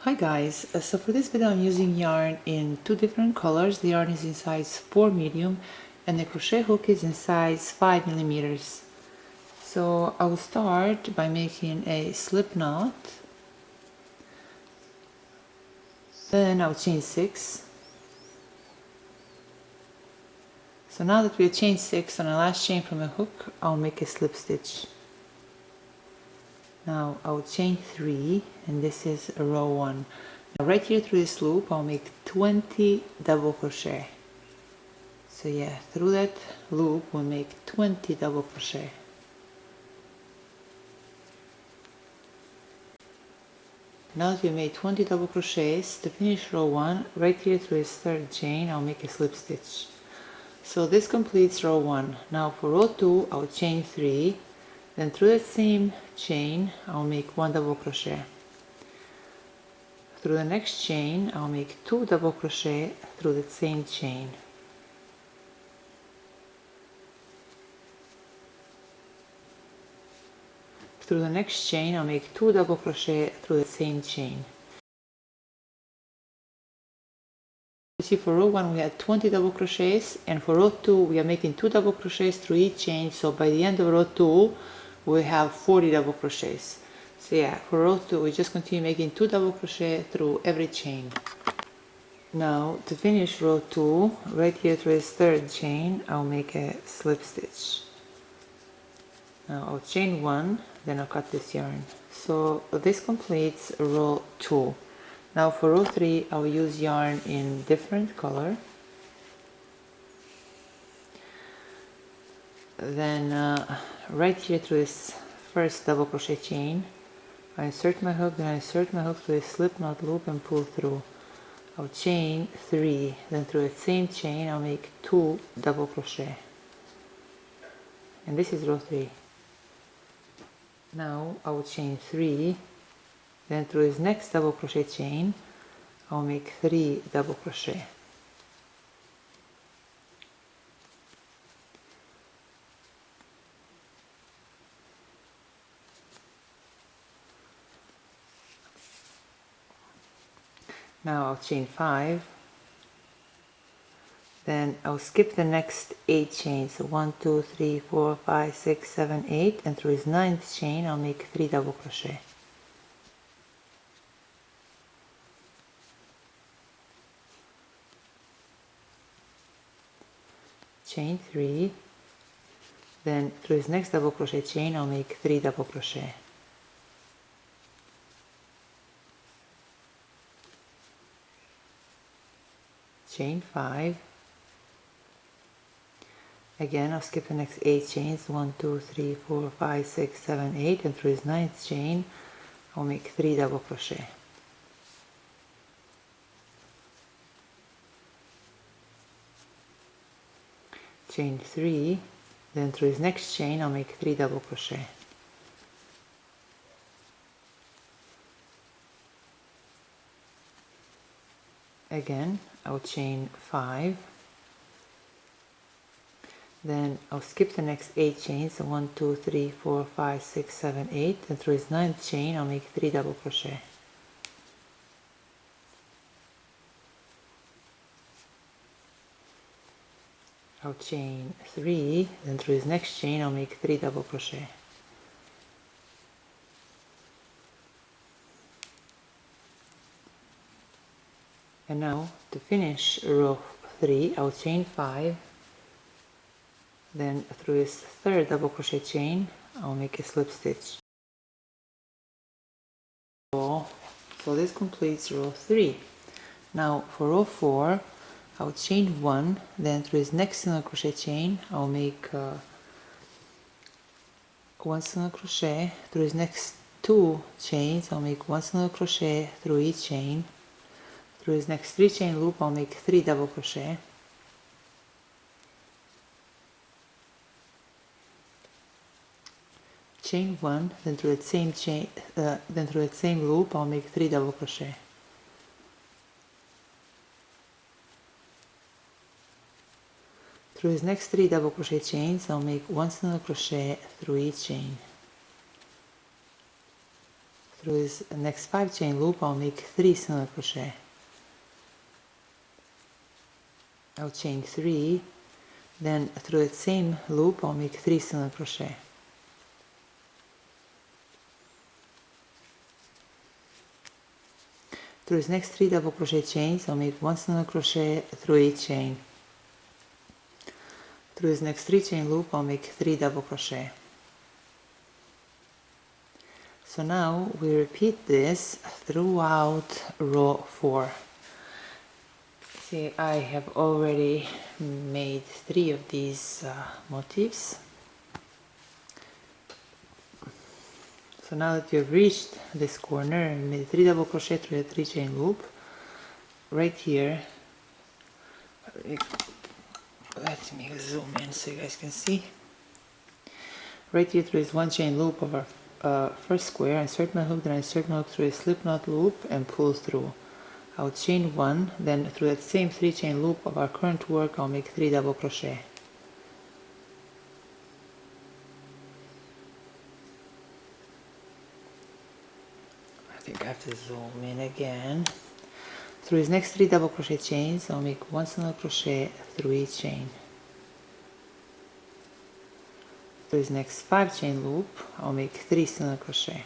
Hi guys, so for this video I'm using yarn in two different colors. The yarn is in size 4 medium and the crochet hook is in size 5 millimeters. So I will start by making a slip knot, then I'll chain 6. So now that we have chained 6 on the last chain from the hook, I'll make a slip stitch. Now I'll chain 3 and this is a row 1. Now right here through this loop I'll make 20 double crochet. So yeah, through that loop we'll make 20 double crochet. Now that we made 20 double crochets, to finish row 1, right here through this third chain I'll make a slip stitch. So this completes row 1. Now for row 2 I'll chain 3, then through that same chain I'll make 1 double crochet. Through the next chain I'll make 2 double crochet through that same chain. Through the next chain I'll make 2 double crochet through the same chain. You see, for row 1 we had 20 double crochets, and for row 2 we are making 2 double crochets through each chain, so by the end of row 2 we have 40 double crochets. So yeah, for row 2 we just continue making 2 double crochet through every chain. Now to finish row 2, right here through this third chain I'll make a slip stitch. Now I'll chain 1, then I'll cut this yarn. So this completes row 2. Now for row 3 I'll use yarn in different color. Then right here through this first double crochet chain I insert my hook, then I insert my hook through a slip knot loop and pull through. I'll chain 3, then through the same chain I'll make 2 double crochet, and this is row 3. Now I will chain 3, then through this next double crochet chain I'll make 3 double crochet. Now I'll chain 5, then I'll skip the next 8 chains, so 1, 2, 3, 4, 5, 6, 7, 8, and through this 9th chain I'll make 3 double crochet. Chain 3, then through this next double crochet chain I'll make 3 double crochet. Chain 5, again I'll skip the next 8 chains, 1, 2, 3, 4, 5, 6, 7, 8, and through this 9th chain I'll make 3 double crochet. Chain 3, then through this next chain I'll make 3 double crochet. Again I'll chain 5, then I'll skip the next 8 chains, so 1, 2, 3, 4, 5, 6, 7, 8, and through this 9th chain I'll make 3 double crochet. I'll chain 3, then through this next chain I'll make 3 double crochet. And now to finish row 3 I'll chain 5, then through this third double crochet chain I'll make a slip stitch. So this completes row 3. Now for row 4 I'll chain 1, then through this next single crochet chain I'll make 1 single crochet. Through this next 2 chains I'll make 1 single crochet through each chain. Through this next 3 chain loop I'll make 3 double crochet. Chain 1, then through that same chain, then through that same loop I'll make 3 double crochet. Through these next 3 double crochet chains I'll make 1 single crochet through each chain. through this next 5 chain loop I'll make 3 single crochet. I'll chain 3, then through the same loop I'll make 3 single crochet. Through this next 3 double crochet chains I'll make 1 single crochet through each chain. Through this next 3 chain loop I'll make 3 double crochet. So now we repeat this throughout row 4. See, I have already made 3 of these motifs. So now that you've reached this corner and made 3 double crochet through a 3 chain loop, right here, let me zoom in so you guys can see. Right here through this 1 chain loop of our first square, insert my hook, then insert my hook through a slip knot loop and pull through. I'll chain 1, then through that same 3 chain loop of our current work I'll make 3 double crochet. I think I have to zoom in again. Through these next 3 double crochet chains I'll make 1 single crochet through each chain. Through this next 5 chain loop I'll make 3 single crochet.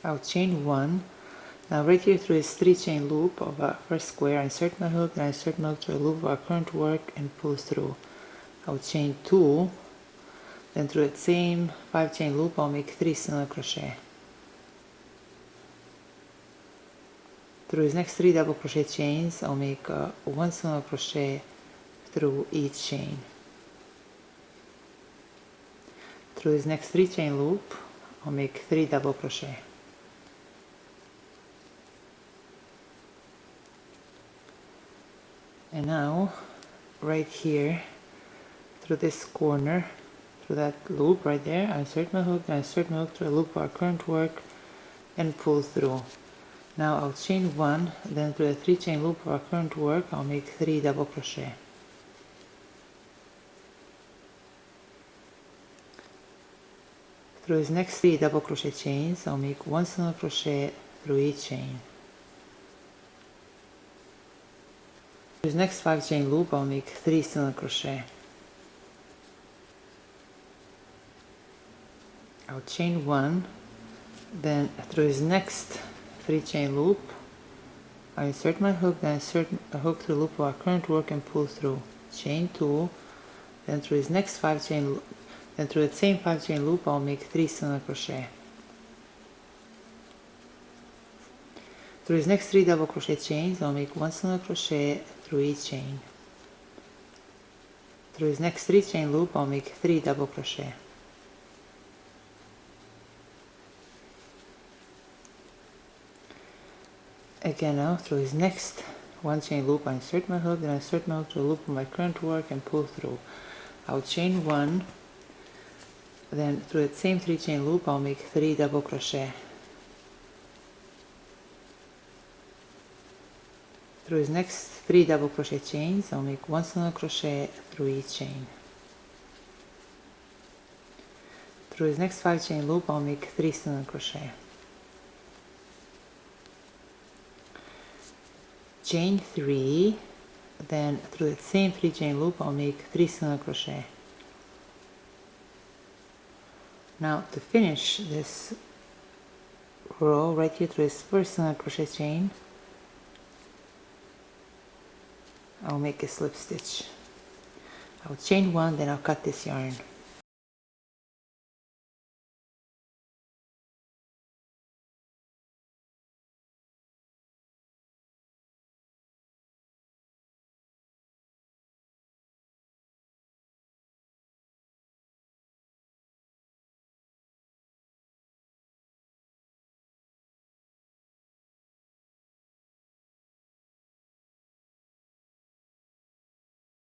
I'll chain 1. Now right here through this 3 chain loop of our first square, insert my hook, then insert my hook through a loop of our current work and pull through. I'll chain 2, then through that same 5 chain loop I'll make 3 single crochet. Through these next 3 double crochet chains I'll make 1 single crochet through each chain. Through this next 3 chain loop I'll make 3 double crochet. And now right here through this corner, through that loop right there, I insert my hook, then I insert my hook through a loop of our current work and pull through. Now I'll chain 1, then through the 3 chain loop of our current work I'll make 3 double crochet. Through these next 3 double crochet chains I'll make 1 single crochet through each chain. Through this next 5 chain loop I'll make 3 single crochet. I'll chain 1, then through this next 3 chain loop I insert my hook, then insert a hook through the loop of our current work and pull through. Chain 2, then through this next 5 chain loop, then through that same 5 chain loop I'll make 3 single crochet. Through these next 3 double crochet chains I'll make 1 single crochet through each chain. Through this next 3 chain loop I'll make 3 double crochet. Again now through this next 1 chain loop I insert my hook, then I insert my hook to a loop of my current work and pull through. I'll chain 1, then through that same 3 chain loop I'll make 3 double crochet. Through these next 3 double crochet chains I'll make 1 single crochet through each chain. Through this next 5 chain loop I'll make 3 single crochet. Chain 3, then through that same 3 chain loop I'll make 3 single crochet. Now to finish this row right here through this first single crochet chain I'll make a slip stitch. I'll chain 1, then I'll cut this yarn.